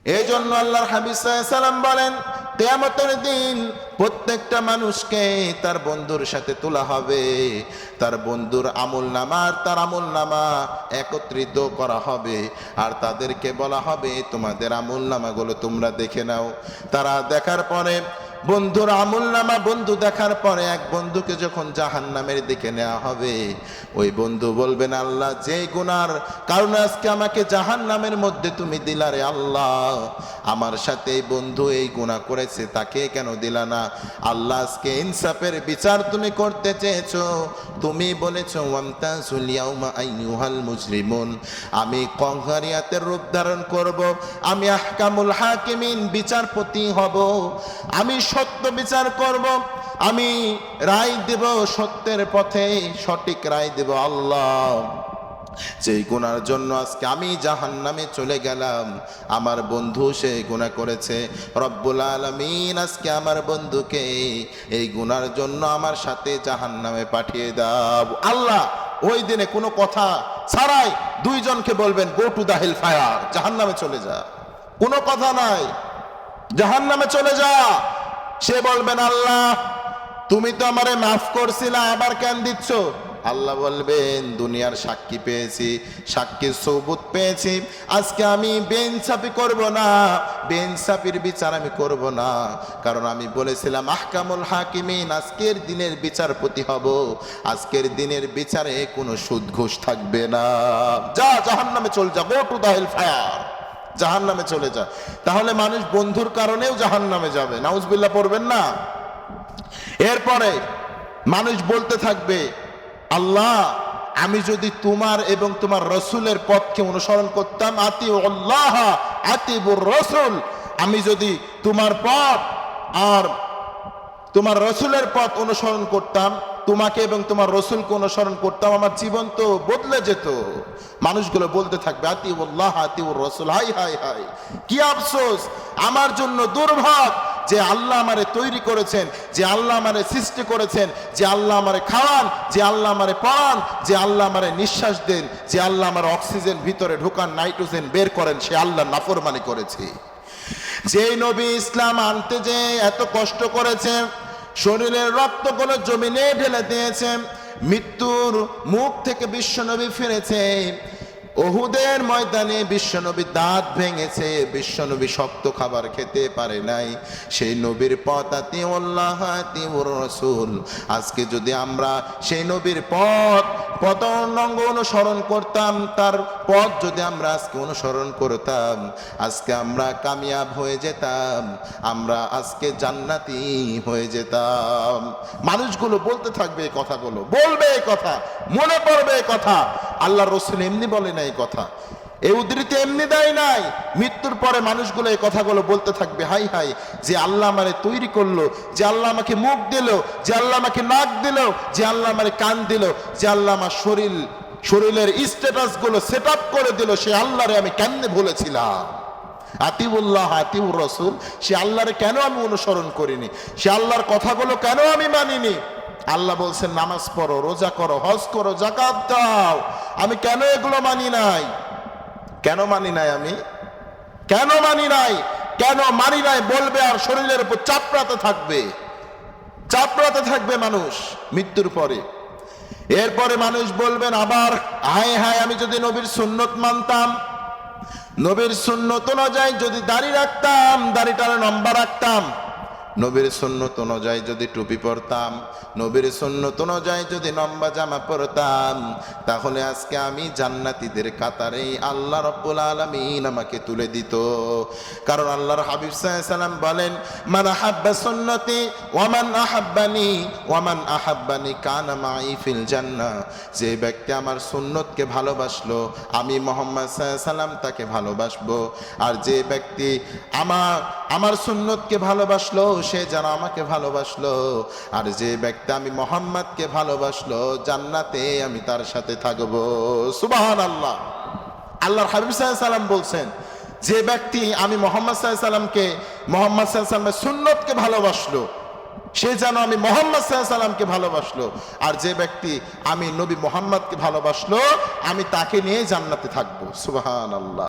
এই জন্য আল্লাহর হাবিব সাল্লাল্লাহু আলাইহি সাল্লাম বলেন, কিয়ামতের দিন প্রত্যেকটা মানুষকে তার বন্ধুর সাথে তোলা হবে, তার বন্ধুর আমলনামা আর তার আমলনামা একত্রিত করা হবে, আর তাদেরকে বলা হবে তোমাদের আমলনামাগুলো তোমরা দেখে নাও। তারা দেখার পরে বন্ধুর আমলনামা, বন্ধু দেখার পরে এক বন্ধুকে যখন জাহান্নামের দিকে নেওয়া হবে, ওই বন্ধু বলবেন, আল্লাহ, যে গুনার কারণে আজকে আমাকে জাহান্নামের মধ্যে তুমি দিলা রে আল্লাহ, আমার সাথে এই বন্ধু এই গুনাহ করেছে, তাকে কেন দিলা না? আল্লাহ, আজকে ইনসাফের বিচার তুমি করতে চেয়েছো, তুমি বলেছো ওয়ামতাজুল ইয়াউমা আইয়ুহাল মুজরিমুন, আমি কংহারিয়াতের রূপ ধারণ করব, আমি আহকামুল হাকিমিন বিচারপতি হব, আমি সত্য বিচার করব, আমি রায় দেব সত্যের পথে, সঠিক রায় দেব। আল্লাহ, যেই গুনার জন্য আজকে আমি জাহান্নামে চলে গেলাম, আমার বন্ধু সেই গুনাহ করেছে, রব্বুল আলামিন আজকে আমার বন্ধুকে এই গুনার জন্য আমার সাথে জাহান্নামে পাঠিয়ে দাও। আল্লাহ ওই দিনে কোনো কথা ছাড়াই দুইজনকে বলবেন, go to the hell fire, জাহান্নামে চলে যা, কোনো কথা নাই, জাহান্নামে চলে যা। সে বলবেন, আল্লাহ তুমি তো আমারে মাফ করছিলা, আবার কেন দিচ্ছ? আল্লাহ বলবেন, দুনিয়ার সাক্ষী পেয়েছি, সাক্ষীর সৌবুত পেয়েছি, আজকে আমি বেইনসাফি করব না, বেইনসাফির বিচার আমি করব না, কারণ আমি বলেছিলাম আহকামুল হাকিমিন, আজকের দিনের বিচারপতি হব, আজকের দিনের বিচারে কোনো সুদ ঘুষ থাকবে না, যা জাহান্নামে চল যা, go to the hell fire, জাহান্নামে চলে যা। তাহলে মানুষ বন্ধুর কারণেও জাহান্নামে যাবে, নাউজুবিল্লাহ পড়বেন না। এরপরে মানুষ বলতে থাকবে, আল্লাহ, আমি যদি তোমার এবং তোমার রসুলের পথকে অনুসরণ করতাম, আতিউল্লাহ আতিউর রসুল, আমি যদি তোমার পথ আর তোমার রসুলের পথ অনুসরণ করতাম, তোমাকে এবং তোমার রসুলকে অনুসরণ করতাম, আমার জীবন তো বদলে যেত। মানুষগুলো বলতে থাকবে, আতিউল্লাহ আতিউর রসুল, হাই হাই হাই, কি আফসোস, আমার জন্য দুর্ভাগ যে আল্লাহ আমারে তৈরি করেছেন, যে আল্লাহ আমারে সৃষ্টি করেছেন, যে আল্লাহ আমারে খাওয়ান, যে আল্লাহ আমারে পড়ান, যে আল্লাহ আমারে নিঃশ্বাস দেন, যে আল্লাহ আমার অক্সিজেন ভিতরে ঢোকান, নাইট্রোজেন বের করেন, সে আল্লাহ নাফরমানি করেছে। যেই নবী ইসলাম আনতে যে এত কষ্ট করেছে, শরীরের রক্তগুলো জমিনে ঢেলে দিয়েছে, মৃত্যুর মুখ থেকে বিশ্বনবী ফিরেছে, উহুদের ময়দানে বিশ্বনবী দাঁত ভেঙেছে, বিশ্বনবী শক্ত খাবার খেতে পারে নাই, সেই নবীর পথ আতিউল্লাহ আতিউর রাসূল। আজকে যদি আমরা সেই নবীর পথ অনুসরণ করতাম, তার পথ যদি আমরা আজকে অনুসরণ করতাম, আজকে আমরা কামিয়াব হয়ে যেতাম, আমরা আজকে জান্নাতি হয়ে যেতাম। মানুষগুলো বলতে থাকবে এই কথাগুলো, বলবে এই কথা, মনে পড়বে এই কথা। আল্লাহ রসুল এমনি বলে না এই কথা, এই উদ্ধৃতি এমনি দেয় নাই। মৃত্যুর পরে মানুষগুলো এই কথাগুলো বলতে থাকবে, হাই হাই, যে আল্লাহ আমারে তৈরি করলো, যে আল্লাহ আমাকে মুখ দিল, যে আল্লাহ আমাকে নাক দিল, যে আল্লাহ আমারে কান দিল, যে আল্লাহ আমার শরীরের স্ট্যাটাস গুলো সেট আপ করে দিল, সে আল্লাহরে আমি কেমনে ভুলেছিলাম। আতিউল্লাহ আতিউর রাসূল, সে আল্লাহরে কেন আমি অনুসরণ করিনি, সে আল্লাহর কথাগুলো কেন আমি মানিনি? আল্লাহ বলছেন, নামাজ পড়ো, রোজা করো, হজ করো, যাকাত দাও, আমি কেন এগুলো মানি নাই? কেন মানি নাই? আমি কেন মানি নাই? কেন মানি নাই বলবে, আর শরীরের উপর চাপড়াতে থাকবে, চাপড়াতে থাকবে মানুষ মৃত্যুর পরে। এরপরে মানুষ বলবেন আবার, হায় হায়, আমি যদি নবীর সুন্নত মানতাম, নবীর সুন্নত অনুযায়ী যদি দাড়ি রাখতাম, দাড়িটা লম্বা রাখতাম, নবীর সুন্নত অনুযায়ী যদি টুপি পরতাম, নবীর সুন্নত অনুযায়ী যদি লম্বা জামা পরতাম, তাহলে আজকে আমি জান্নাতীদের কাতারে আল্লাহ রাব্বুল আলামিন আমাকে তুলে দিত। কারণ আল্লাহর হাবিব সাল্লাল্লাহু আলাইহি সাল্লাম বলেন, মান আহাব্বা সুন্নতি ওয়া মান আহাব্বানি ওয়া মান আহাব্বানি কানা মাই ফিল জান্নাহ। যে ব্যক্তি আমার সুন্নতকে ভালোবাসলো, আমি মুহাম্মদ সাল্লাল্লাহু আলাইহি সাল্লাম তাকে ভালোবাসবো, আর যে ব্যক্তি আমার সুন্নতকে ভালোবাসলো, সে যেন আমাকে ভালোবাসলো, আর যে ব্যক্তি আমি মুহাম্মদকে ভালোবাসলো, জান্নাতে আমি তার সাথে থাকবো। সুবহানাল্লাহ। আল্লাহর হাবিব সাল্লাল্লাহু আলাইহি সাল্লাম বলছেন, যে ব্যক্তি আমি মুহাম্মদ সাল্লাল্লাহু আলাইহি সাল্লামকে, মুহাম্মদ সাল্লাল্লাহু আলাইহি সাল্লামের সুন্নতকে ভালোবাসলো, সে যেন আমি মুহাম্মদ সাল্লাল্লাহু আলাইহি সাল্লামকে ভালোবাসলো, আর যে ব্যক্তি আমি নবী মুহাম্মদকে ভালোবাসলো, আমি তাকে নিয়ে জান্নাতে থাকবো। সুবহানাল্লাহ।